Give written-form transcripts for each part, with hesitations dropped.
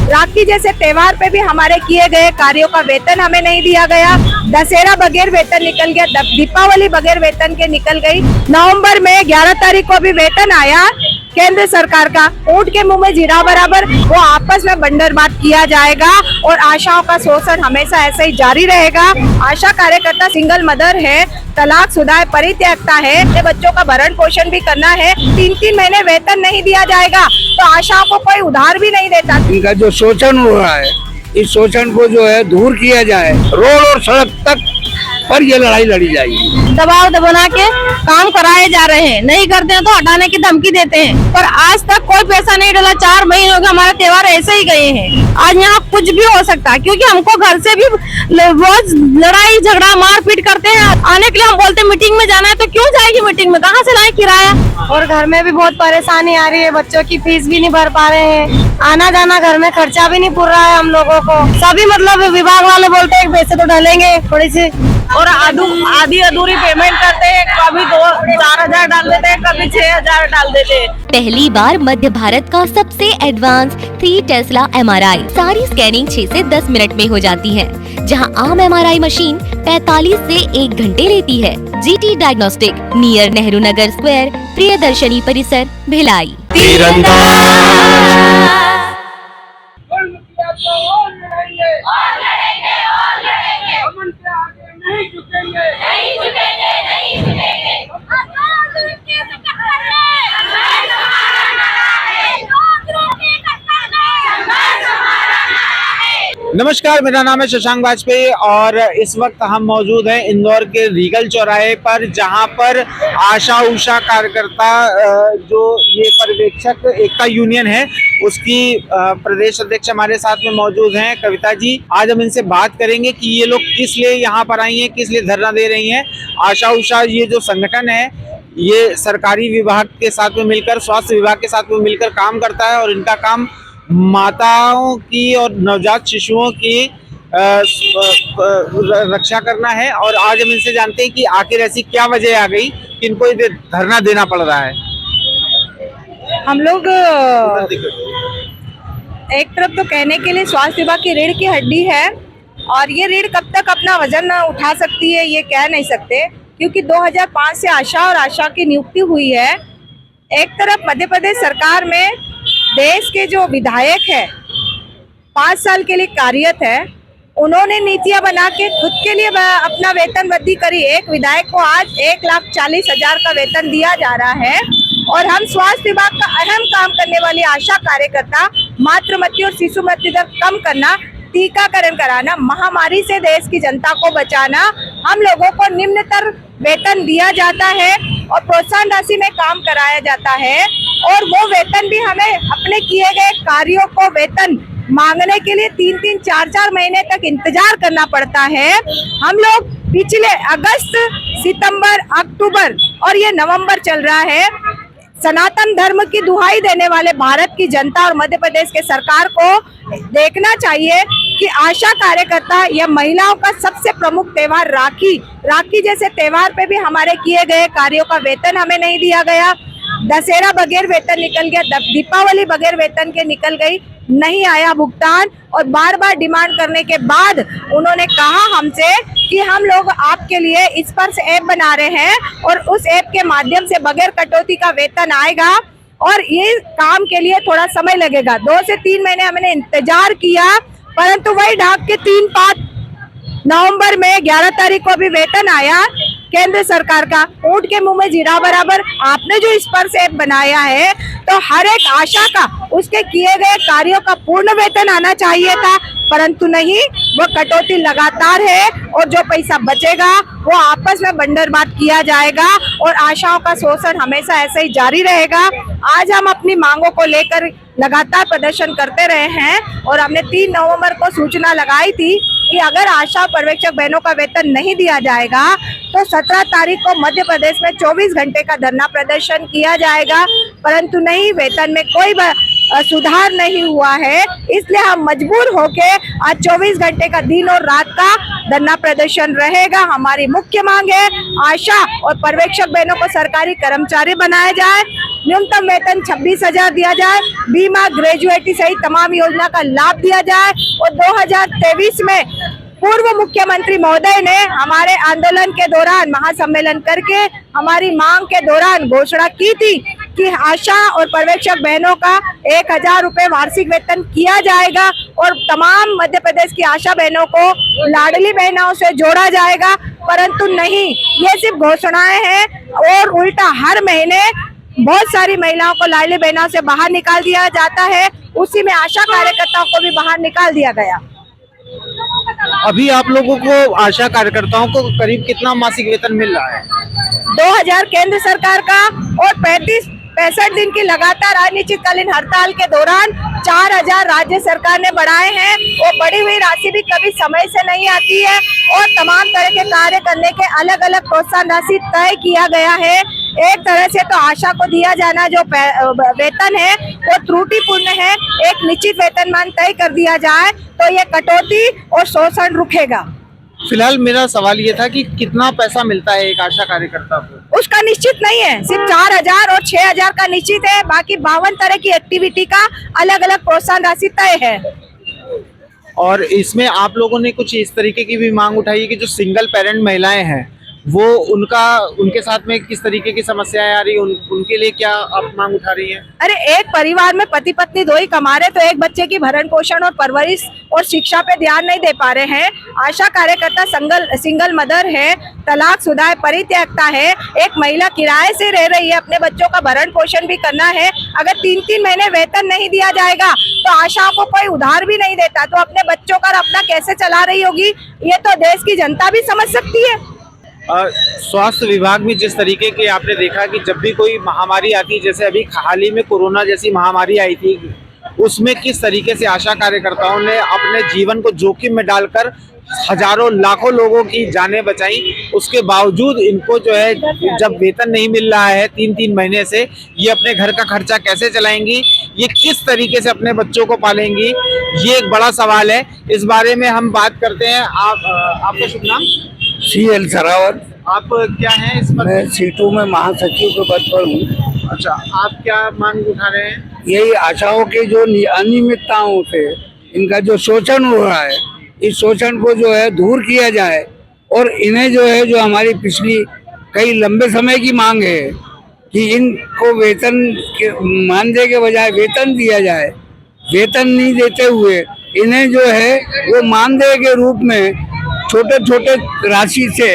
राखी जैसे त्योहार पे भी हमारे किए गए कार्यों का वेतन हमें नहीं दिया गया। दशहरा बगैर वेतन निकल गया, दीपावली बगैर वेतन के निकल गई। नवंबर में 11 तारीख को भी वेतन आया केंद्र सरकार का, ऊंट के मुंह में जीरा बराबर। वो आपस में बंदरबांट किया जाएगा और आशाओं का शोषण हमेशा ऐसे ही जारी रहेगा। आशा कार्यकर्ता सिंगल मदर है, तलाकशुदा है, परित्यक्ता है, ये बच्चों का भरण पोषण भी करना है। 3-3 महीने वेतन नहीं दिया जाएगा तो आशाओं को कोई उधार भी नहीं देता। इनका जो शोषण हो रहा है, इस शोषण को जो है दूर किया जाए। रोड और सड़क तक पर ये लड़ाई लड़ी जाएगी। दबाव दबा के काम कराए जा रहे हैं, नहीं करते हैं तो हटाने की धमकी देते हैं, पर आज तक कोई पैसा नहीं डाला। 4 महीने हो गए हमारे त्योहार ऐसे ही गए हैं। आज यहाँ कुछ भी हो सकता है क्योंकि हमको घर से भी रोज लड़ाई झगड़ा मारपीट करते हैं। आने के लिए हम बोलते हैं मीटिंग में जाना है तो क्यों जाएगी मीटिंग में, कहाँ से लाए किराया। और घर में भी बहुत परेशानी आ रही है, बच्चों की फीस भी नहीं भर पा रहे हैं, आना जाना घर में खर्चा भी नहीं पूर रहा है हम लोगों को। सभी मतलब विभाग वाले बोलते हैं पैसे तो डालेंगे थोड़ी सी, और आधी अधूरी पेमेंट करते हैं। कभी 4,000 डाल देते हैं, कभी 6,000 डाल देते हैं। पहली बार मध्य भारत का सबसे एडवांस 3 टेस्ला MRI। सारी स्कैनिंग 6 से 10 मिनट में हो जाती है, जहां आम MRI मशीन 45 से 1 घंटे लेती है। GT diagnostic, near Nehru Nagar square, Priyadarshini परिसर, भिलाई। नमस्कार, मेरा नाम है शशांक वाजपेयी और इस वक्त हम मौजूद हैं इंदौर के रीगल चौराहे पर, जहां पर आशा उषा कार्यकर्ता जो ये पर्यवेक्षक एकता यूनियन है उसकी प्रदेश अध्यक्ष हमारे साथ में मौजूद हैं, कविता जी। आज हम इनसे बात करेंगे कि ये लोग किस लिए यहाँ पर आई हैं, किस लिए धरना दे रही हैं। आशा उषा ये जो संगठन है ये सरकारी विभाग के साथ में मिलकर, स्वास्थ्य विभाग के साथ में मिलकर काम करता है और इनका काम माताओं की और नवजात शिशुओं की रक्षा करना है। और आज हम इनसे जानते हैं कि आखिर ऐसी क्या वजह आ गई कि इनको धरना देना पड़ रहा है। हम लोग एक तरफ तो कहने के लिए स्वास्थ्य विभाग की रीढ़ की हड्डी है और ये रीढ़ कब तक अपना वजन उठा सकती है ये कह नहीं सकते, क्योंकि 2005 से आशा और आशा की नियुक्ति हुई है। एक तरफ मध्य प्रदेश सरकार में देश के जो विधायक है 5 साल के लिए कार्यरत है, उन्होंने नीतियां बना के खुद के लिए अपना वेतन वृद्धि करी। एक विधायक को आज 1,40,000 का वेतन दिया जा रहा है और हम स्वास्थ्य विभाग का अहम काम करने वाली आशा कार्यकर्ता मातृ मृत्यु और शिशु मृत्यु दर कम करना, टीकाकरण कराना, महामारी से देश की जनता को बचाना, हम लोगों को निम्नतर वेतन दिया जाता है और प्रोत्साहन राशि में काम कराया जाता है। और वो वेतन भी हमें अपने किए गए कार्यों को वेतन मांगने के लिए 3-3, 4-4 महीने तक इंतजार करना पड़ता है। हम लोग पिछले अगस्त, सितंबर, अक्टूबर और ये नवंबर चल रहा है, सनातन धर्म की दुहाई देने वाले भारत की जनता और मध्य प्रदेश के सरकार को देखना चाहिए कि आशा कार्यकर्ता या महिलाओं का सबसे प्रमुख त्योहार राखी जैसे त्योहार पे भी हमारे किए गए कार्यों का वेतन हमें नहीं दिया गया। दशहरा बगैर वेतन निकल गया, दीपावली बगैर वेतन के निकल गई, नहीं आया भुगतान। और बार बार डिमांड करने के बाद उन्होंने कहा हमसे कि हम लोग आपके लिए स्पर्श ऐप बना रहे हैं और उस ऐप के माध्यम से बगैर कटौती का वेतन आएगा और ये काम के लिए थोड़ा समय लगेगा। 2 से 3 महीने हमने इंतजार किया, परंतु वही ढाक के 3-5 नवंबर में 11 तारीख को भी वेतन आया केंद्र सरकार का, ऊंट के मुंह में जीरा बराबर। आपने जो स्पर्श ऐप बनाया है तो हर एक आशा का उसके किए गए कार्यों का पूर्ण वेतन आना चाहिए था, परंतु नहीं, वो कटौती लगातार है और जो पैसा बचेगा वो आपस में बंदरबांट किया जाएगा और आशाओं का शोषण हमेशा ऐसे ही जारी रहेगा। आज हम अपनी मांगों को लेकर लगातार प्रदर्शन करते रहे हैं और हमने 3 नवंबर को सूचना लगाई थी कि अगर आशा पर्यवेक्षक बहनों का वेतन नहीं दिया जाएगा तो 17 तारीख को मध्य प्रदेश में 24 घंटे का धरना प्रदर्शन किया जाएगा, परंतु नहीं, वेतन में कोई सुधार नहीं हुआ है, इसलिए हम मजबूर होके आज 24 घंटे का दिन और रात का धरना प्रदर्शन रहेगा। हमारी मुख्य मांग है आशा और पर्यवेक्षक बहनों को सरकारी कर्मचारी बनाया जाए, न्यूनतम वेतन 26,000 दिया जाए, बीमा, ग्रेजुएटी सहित तमाम योजना का लाभ दिया जाए। और 2023 में पूर्व मुख्यमंत्री महोदय ने हमारे आंदोलन के दौरान महासम्मेलन करके हमारी मांग के दौरान घोषणा की थी कि आशा और पर्यवेक्षक बहनों का 1,000 रुपए वार्षिक वेतन किया जाएगा और तमाम मध्य प्रदेश की आशा बहनों को लाडली बहनों से जोड़ा जाएगा। परंतु नहीं, ये सिर्फ घोषणाएं हैं और उल्टा हर महीने बहुत सारी महिलाओं को लाडली बहनों से बाहर निकाल दिया जाता है। उसी में आशा कार्यकर्ताओं को भी बाहर निकाल दिया गया। अभी आप लोगों को, आशा कार्यकर्ताओं को करीब कितना मासिक वेतन मिल रहा है? 2,000 केंद्र सरकार का और 65 दिन की लगातार अनिश्चितकालीन हड़ताल के दौरान 4,000 राज्य सरकार ने बढ़ाए हैं। वो बढ़ी हुई राशि भी कभी समय से नहीं आती है और तमाम तरह के कार्य करने के अलग अलग प्रोत्साहन राशि तय किया गया है। एक तरह से तो आशा को दिया जाना जो वेतन है वो त्रुटिपूर्ण है। एक निश्चित वेतनमान तय कर दिया जाए तो ये कटौती और शोषण रुकेगा। फिलहाल मेरा सवाल ये था कि कितना पैसा मिलता है एक आशा कार्यकर्ता को? उसका निश्चित नहीं है, सिर्फ 4,000 और 6,000 का निश्चित है। बाकी 52 तरह की एक्टिविटी का अलग अलग प्रोत्साहन राशि तय है। और इसमें आप लोगों ने कुछ इस तरीके की भी मांग उठाई है कि जो सिंगल पेरेंट महिलाएं हैं वो उनके साथ में किस तरीके की समस्याएं आ रही है, उनके लिए क्या आप मांग उठा रही हैं? अरे एक परिवार में पति पत्नी दो ही कमा रहे तो एक बच्चे की भरण पोषण और परवरिश और शिक्षा पे ध्यान नहीं दे पा रहे हैं। आशा कार्यकर्ता सिंगल मदर है, तलाकशुदा है, परित्यक्ता है, एक महिला किराए से रह रही है, अपने बच्चों का भरण पोषण भी करना है। अगर 3-3 महीने वेतन नहीं दिया जाएगा तो आशा को कोई उधार भी नहीं देता तो अपने बच्चों का अपना कैसे चला रही होगी, ये तो देश की जनता भी समझ सकती है। स्वास्थ्य विभाग में जिस तरीके के आपने देखा कि जब भी कोई महामारी आती है, जैसे अभी हाल ही में कोरोना जैसी महामारी आई थी, उसमें किस तरीके से आशा कार्यकर्ताओं ने अपने जीवन को जोखिम में डालकर हजारों लाखों लोगों की जानें बचाई। उसके बावजूद इनको जो है जब वेतन नहीं मिल रहा है 3-3 महीने से, ये अपने घर का खर्चा कैसे चलाएंगी, ये किस तरीके से अपने बच्चों को पालेंगी, ये एक बड़ा सवाल है। इस बारे में हम बात करते हैं। आपका शुभ नाम? CL सरावत। आप क्या हैं इस पद? मैं C2 में महासचिव के पद पर हूँ। अच्छा, आप क्या मांग उठा रहे हैं? यही आशाओं के जो अनियमितताओं से इनका जो शोषण हो रहा है, इस शोषण को जो है दूर किया जाए और इन्हें जो है जो हमारी पिछली कई लंबे समय की मांग है कि इनको वेतन के मानदेय के बजाय वेतन दिया जाए। वेतन नहीं देते हुए इन्हें जो है वो मानदेय के रूप में छोटे छोटे राशि से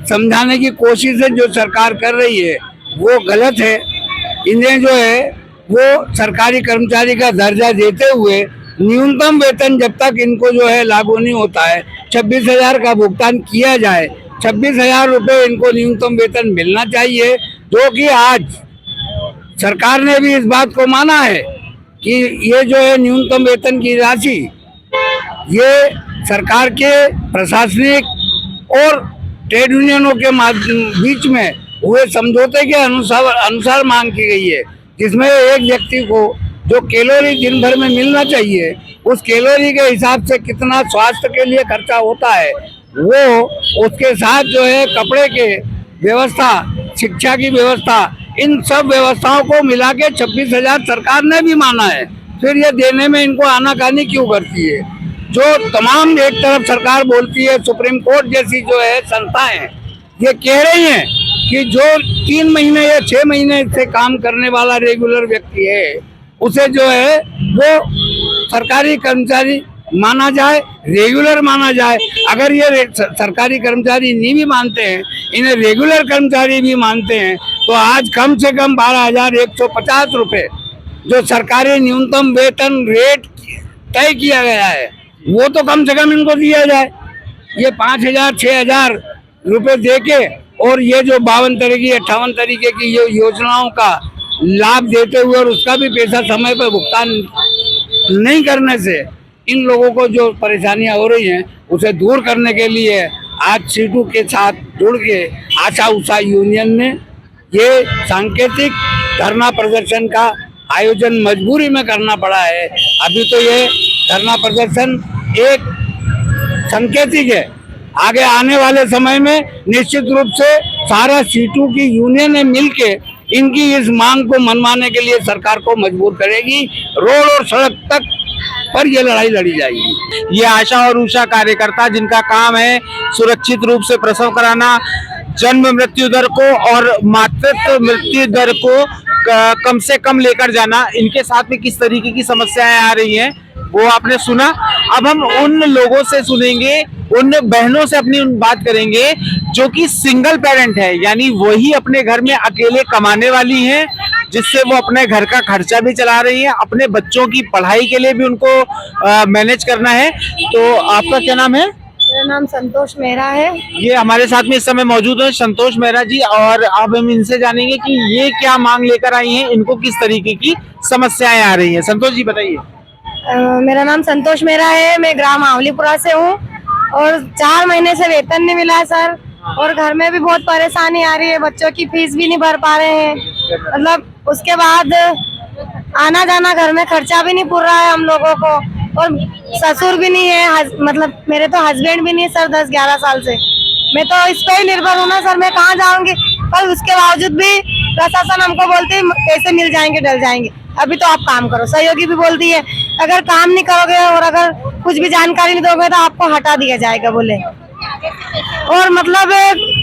समझाने की कोशिश है जो सरकार कर रही है वो गलत है। इन्हें जो है वो सरकारी कर्मचारी का दर्जा देते हुए न्यूनतम वेतन जब तक इनको जो है लागू नहीं होता है 26,000 का भुगतान किया जाए। 26,000 रुपये इनको न्यूनतम वेतन मिलना चाहिए, जो कि आज सरकार ने भी इस बात को माना है कि ये जो है न्यूनतम वेतन की राशि ये सरकार के प्रशासनिक और ट्रेड यूनियनों के बीच में हुए समझौते के अनुसार मांग की गई है, जिसमें एक व्यक्ति को जो कैलोरी दिन भर में मिलना चाहिए उस कैलोरी के हिसाब से कितना स्वास्थ्य के लिए खर्चा होता है वो, उसके साथ जो है कपड़े के व्यवस्था, शिक्षा की व्यवस्था, इन सब व्यवस्थाओं को मिला के 26,000 सरकार ने भी माना है। फिर ये देने में इनको आनाकानी क्यों करती है? जो तमाम एक तरफ सरकार बोलती है, सुप्रीम कोर्ट जैसी जो है संस्थाएं ये कह रही हैं कि जो 3 महीने या 6 महीने से काम करने वाला रेगुलर व्यक्ति है उसे जो है वो सरकारी कर्मचारी माना जाए, रेगुलर माना जाए। अगर ये सरकारी कर्मचारी नहीं भी मानते हैं, इन्हें रेगुलर कर्मचारी भी मानते हैं, तो आज कम से कम 12,150 रुपये जो सरकारी न्यूनतम वेतन रेट तय किया गया है वो तो कम से कम इनको दिया जाए। ये 5,000 6,000 रुपये दे के और ये जो 52 तरह की 58 तरीके की योजनाओं का लाभ देते हुए और उसका भी पैसा समय पर भुगतान नहीं करने से इन लोगों को जो परेशानियां हो रही हैं उसे दूर करने के लिए आज C2 के साथ जुड़ के आशा उषा यूनियन ने ये सांकेतिक धरना प्रदर्शन का आयोजन मजबूरी में करना पड़ा है। अभी तो ये धरना प्रदर्शन एक संकेतिक है। आगे आने वाले समय में निश्चित रूप से सारा सीटों की यूनियन मिलके इनकी इस मांग को मनवाने के लिए सरकार को मजबूर करेगी। रोड और सड़क तक पर ये लड़ाई लड़ी जाएगी। ये आशा और उषा कार्यकर्ता जिनका काम है सुरक्षित रूप से प्रसव कराना, जन्म मृत्यु दर को और मातृत्व मृत्यु दर को कम से कम लेकर जाना, इनके साथ में किस तरीके की समस्याएं आ रही हैं वो आपने सुना। अब हम उन लोगों से सुनेंगे, उन बहनों से अपनी बात करेंगे जो कि सिंगल पेरेंट है, यानी वही अपने घर में अकेले कमाने वाली हैं, जिससे वो अपने घर का खर्चा भी चला रही है, अपने बच्चों की पढ़ाई के लिए भी उनको मैनेज करना है। तो आपका क्या नाम है? मेरा नाम संतोष मेहरा है। ये हमारे साथ में इस समय मौजूद है संतोष मेहरा जी, और अब हम इनसे जानेंगे कि ये क्या मांग लेकर आई हैं, इनको किस तरीके की समस्याएं आ रही हैं। संतोष जी बताइए। मेरा नाम संतोष मेहरा है, मैं ग्राम आंवलीपुरा से हूँ और 4 महीने से वेतन नहीं मिला है सर, और घर में भी बहुत परेशानी आ रही है, बच्चों की फीस भी नहीं भर पा रहे हैं, मतलब उसके बाद आना जाना घर में खर्चा भी नहीं पूर रहा है हम लोगों को, और ससुर भी नहीं है, मतलब मेरे तो हस्बैंड भी नहीं है सर 10-11 साल से, मैं तो इस पे ही निर्भर हूँ ना सर, मैं कहाँ जाऊंगी। पर उसके बावजूद भी प्रशासन हमको बोलती है पैसे मिल जाएंगे डल जाएंगे, अभी तो आप काम करो। सहयोगी भी बोलती है अगर काम नहीं करोगे और अगर कुछ भी जानकारी नहीं दोगे तो आपको हटा दिया जाएगा बोले, और मतलब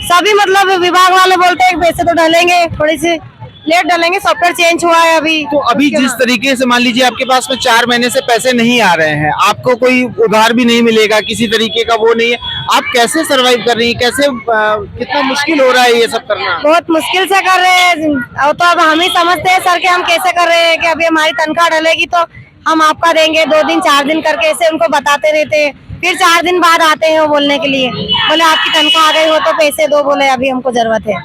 सभी मतलब विभाग वाले बोलते हैं पैसे तो डलेंगे, थोड़ी सी लेट डलेंगे, सॉफ्टवेयर चेंज हुआ है अभी। तो अभी जिस तरीके से मान लीजिए आपके पास में 4 महीने से पैसे नहीं आ रहे हैं, आपको कोई उधार भी नहीं मिलेगा, किसी तरीके का वो नहीं है, आप कैसे सरवाइव कर रही हैं, कैसे कितना मुश्किल हो रहा है ये सब करना? बहुत मुश्किल से कर रहे हैं, और तो अब हम ही समझते हैं सर कि हम कैसे कर रहे हैं, कि अभी हमारी तनख्वाह डलेगी तो हम आपका देंगे, 2 दिन 4 दिन करके ऐसे उनको बताते रहते हैं, फिर 4 दिन बाद आते हैं वो बोलने के लिए, बोले आपकी तनख्वाह आ गई हो तो पैसे दो, बोले अभी हमको जरूरत है।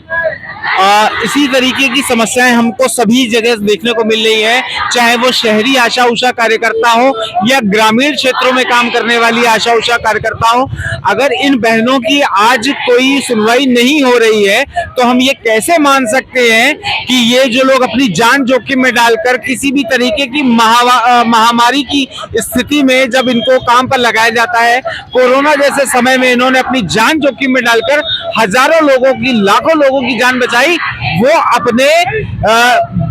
इसी तरीके की समस्याएं हमको सभी जगह देखने को मिल रही है, चाहे वो शहरी आशा उषा कार्यकर्ता हो या ग्रामीण क्षेत्रों में काम करने वाली आशा उषा कार्यकर्ता हो। अगर इन बहनों की आज कोई सुनवाई नहीं हो रही है तो हम ये कैसे मान सकते हैं कि ये जो लोग अपनी जान जोखिम में डालकर किसी भी तरीके की महामारी की स्थिति में जब इनको काम पर लगाया जाता है, कोरोना जैसे समय में इन्होंने अपनी जान जोखिम में डालकर हजारों लोगों की, लाखों लोगों की जान बचाई, वो अपने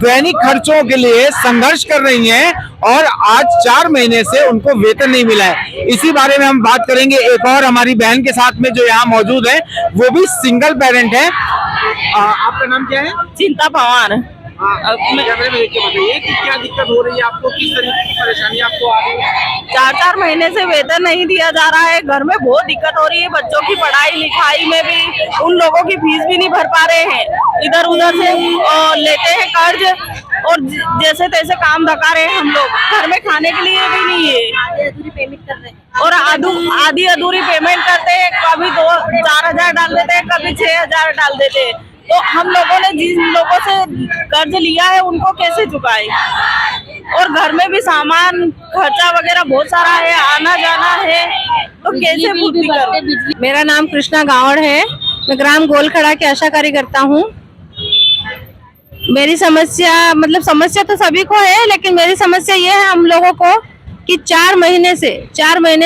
दैनिक खर्चों के लिए संघर्ष कर रही हैं और आज 4 महीने से उनको वेतन नहीं मिला है। इसी बारे में हम बात करेंगे एक और हमारी बहन के साथ में जो यहाँ मौजूद है, वो भी सिंगल पेरेंट है। आपका नाम क्या है? चिंता पवार। कैमरे में देखिए बताइए कि क्या दिक्कत हो रही है आपको, किस तरीके की परेशानी आपको आ रही है? 4-4 महीने से वेतन नहीं दिया जा रहा है, घर में बहुत दिक्कत हो रही है, बच्चों की पढ़ाई लिखाई में भी उन लोगों की फीस भी नहीं भर पा रहे हैं, इधर उधर से लेते हैं कर्ज और जैसे तैसे काम धका रहे हैं हम लोग, घर में खाने के लिए भी नहीं है, और आधी अधूरी पेमेंट करते हैं, कभी 2-4 हजार डाल देते हैं, कभी 6 हजार डाल देते हैं। तो हम लोगों ने जिन लोगों से कर्ज लिया है उनको कैसे चुकाए, और घर में भी सामान खर्चा वगैरह बहुत सारा है, आना जाना है, तो कैसे पूर्ति करूं? मेरा नाम कृष्णा गावड़ है, मैं ग्राम गोलखड़ा की आशा कार्यकर्ता हूँ। मेरी समस्या मतलब समस्या तो सभी को है, लेकिन मेरी समस्या ये है हम लोगों को कि 4 महीने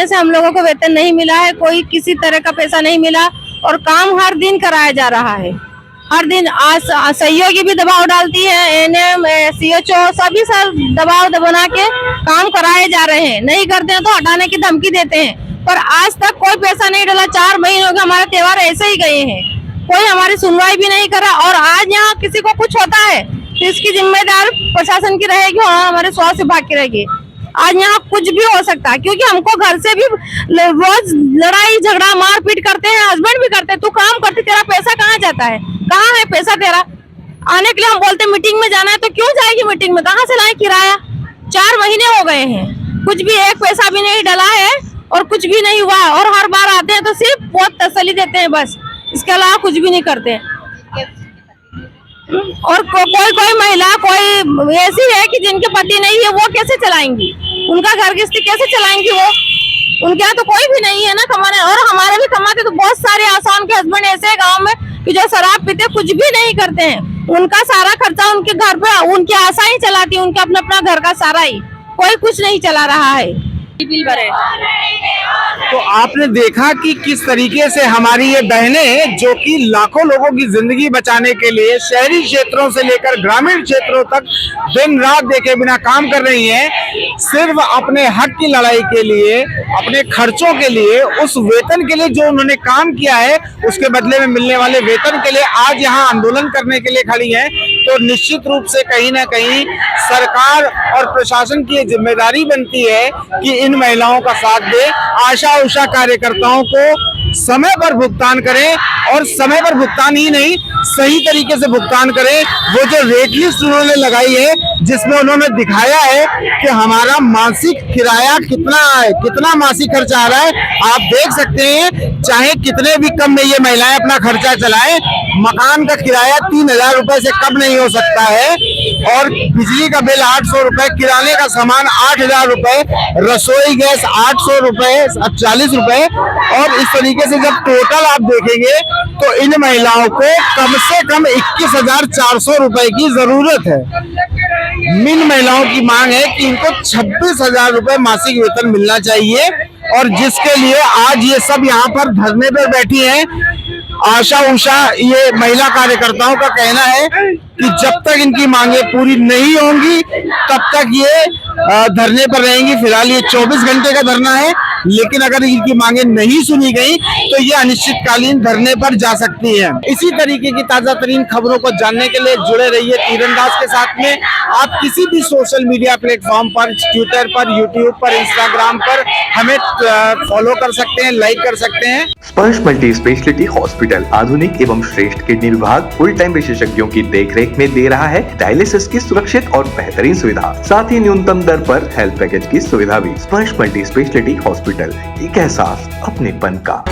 से हम लोगों को वेतन नहीं मिला है, कोई किसी तरह का पैसा नहीं मिला, और काम हर दिन कराया जा रहा है, हर दिन। सहयोगी भी दबाव डालती है, एनएम सीएचओ सभी सर दबाव बना के काम कराए जा रहे हैं, नहीं करते हैं तो हटाने की धमकी देते हैं, पर आज तक कोई पैसा नहीं डाला। 4 महीने हो गए, हमारे त्योहार ऐसे ही गए हैं, कोई हमारी सुनवाई भी नहीं करा, और आज यहाँ किसी को कुछ होता है तो इसकी जिम्मेदार प्रशासन की रहेगी और हमारे स्वास्थ्य विभाग की रहेगी। आज यहाँ कुछ भी हो सकता है, क्योंकि हमको घर से भी रोज लड़ाई झगड़ा मारपीट करते हैं, हस्बैंड भी करते हैं, तू काम करती, तेरा पैसा कहाँ जाता है, कहाँ है पैसा तेरा? आने के लिए हम बोलते मीटिंग में जाना है तो क्यों जाएगी मीटिंग में, कहाँ से लाए किराया? 4 महीने हो गए हैं, कुछ भी एक पैसा भी नहीं डला है और कुछ भी नहीं हुआ, और हर बार आते हैं तो सिर्फ बहुत तसल्ली देते हैं बस, इसके अलावा कुछ भी नहीं करते। और कोई महिला कोई ऐसी है कि जिनके पति नहीं है, वो कैसे चलाएंगी, उनका घर गृहस्थी कैसे चलाएंगी वो? उनके यहाँ तो कोई भी नहीं है ना कमाने, और हमारे भी कमाते तो बहुत सारे आसान के हस्बैंड ऐसे गांव में कि जो शराब पीते कुछ भी नहीं करते हैं, उनका सारा खर्चा उनके घर पे, उनकी आशा ही चलाती है, उनके अपना अपना घर का सारा ही, कोई कुछ नहीं चला रहा है। बिल भरे। तो आपने देखा कि किस तरीके से हमारी ये बहनें, जो कि लाखों लोगों की जिंदगी बचाने के लिए शहरी क्षेत्रों से लेकर ग्रामीण क्षेत्रों तक दिन रात देखे बिना काम कर रही हैं, सिर्फ अपने हक की लड़ाई के लिए, अपने खर्चों के लिए, उस वेतन के लिए जो उन्होंने काम किया है उसके बदले में मिलने वाले वेतन के लिए आज यहाँ आंदोलन करने के लिए खड़ी हैं। तो निश्चित रूप से कहीं ना कहीं सरकार और प्रशासन की ये जिम्मेदारी बनती है कि इन महिलाओं का साथ दे, आशा उषा कार्यकर्ताओं को समय पर भुगतान करें, और समय पर भुगतान ही नहीं, सही तरीके से भुगतान करें। वो जो रेट लिस्ट उन्होंने लगाई है, जिसमें उन्होंने दिखाया है कि हमारा मासिक किराया कितना है, कितना मासिक खर्चा आ रहा है, आप देख सकते हैं। चाहे कितने भी कम में ये महिलाएं अपना खर्चा चलाएं, मकान का किराया 3000 रुपए से कम नहीं हो सकता है, और बिजली का बिल 800 रुपए, किराने का सामान 8000 रुपए, रसोई गैस 800 रुपए, 40 रुपए, और इस तरीके से जब टोटल आप देखेंगे तो इन महिलाओं को कम से कम 21,400 रुपए की जरूरत है। इन महिलाओं की मांग है कि इनको 26,000 रुपए मासिक वेतन मिलना चाहिए, और जिसके लिए आज ये सब यहाँ पर धरने पर बैठी हैं। आशा उषा, ये महिला कार्यकर्ताओं का कहना है कि जब तक इनकी मांगे पूरी नहीं होंगी तब तक ये धरने पर रहेंगी। फिलहाल ये 24 घंटे का धरना है, लेकिन अगर इनकी मांगे नहीं सुनी गई तो ये अनिश्चितकालीन धरने पर जा सकती है। इसी तरीके की ताजा तरीन खबरों को जानने के लिए जुड़े रहिए तीरंदाज के साथ में। आप किसी भी सोशल मीडिया प्लेटफॉर्म पर, ट्विटर पर, यूट्यूब पर, इंस्टाग्राम पर हमें फॉलो कर सकते हैं, लाइक कर सकते हैं। स्पर्श मल्टी स्पेशलिटी हॉस्पिटल आधुनिक एवं श्रेष्ठ किडनी विभाग फुल टाइम विशेषज्ञों की देखरेख में दे रहा है डायलिसिस की सुरक्षित और बेहतरीन सुविधा, साथ ही न्यूनतम दर पर हेल्थ पैकेज की सुविधा भी। स्पर्श मल्टी स्पेशलिटी हॉस्पिटल, एक एहसास अपनेपन का।